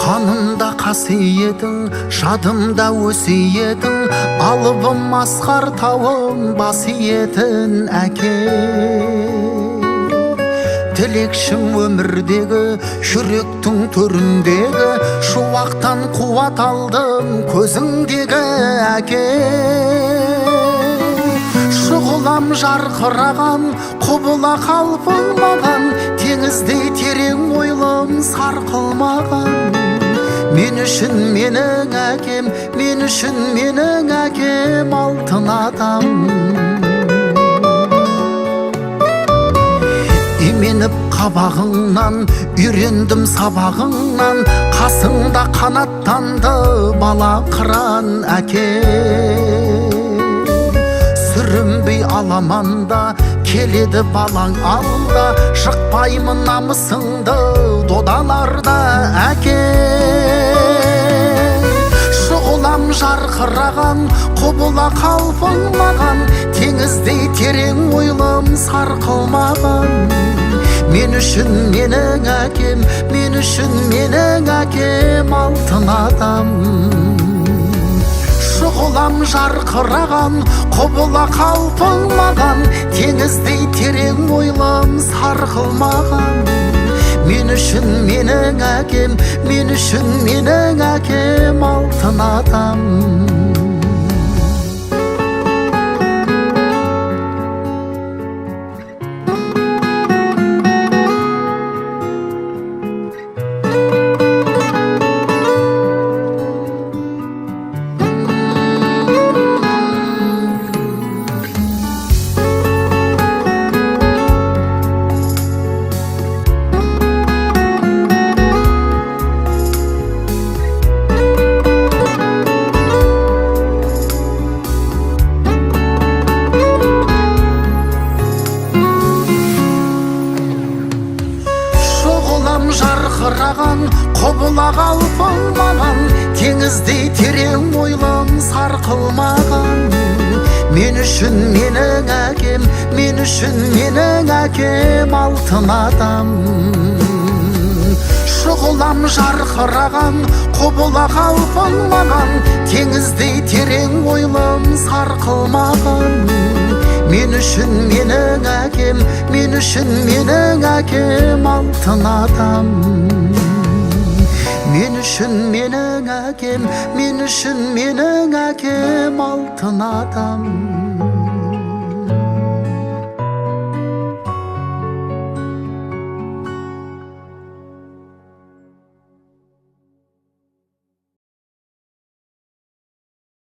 Қанымда қасиетің, жадымда өсиетің, алыбым асқар тауым басиетін әке. Тілекшім өмірдегі, жүректің төріндегі, шуақтан қуат алдым көзіңдегі әке. Шұғылам жарқыраған, құбыла қалпың маған, теңіздей терең ойлым сарқылмаған. Мен үшін менің әкем, мен үшін менің әкем алтын адам. Именіп қабағыңнан, үйрендім сабағыңнан, қасыңда қанаттанды бала қыран әке. Сүрінбей аламанда, келеді балаң алда, шықпаймын намысыңды додаларда әке. Шұғылам жарқыраған, құбыла қалпың маған, теңіздей терең ойлым сарқылмаған. Мен үшін менің әкем, мен үшін менің әкем алтын адам. Шұғылам жарқыраған, құбыла қалпың маған, теңіздей терең ойлым сарқылмаған. Мен үшін менің әкем, мен үшін менің әкем алтын адам. Жарқыраған, құбыла қалпың маған, теңіздей терең ойлым сарқылмаған. Мен үшін менің әкем, мен үшін менің әкем алтын адам. Шұғылам жарқыраған, құбыла қалпың маған, теңіздей терең ойлым сарқылмаған. Мен үшін менің әкем, мен үшін менің әкем алтын адам. Мен үшін менің әкем, мен үшін менің әкем алтын адам.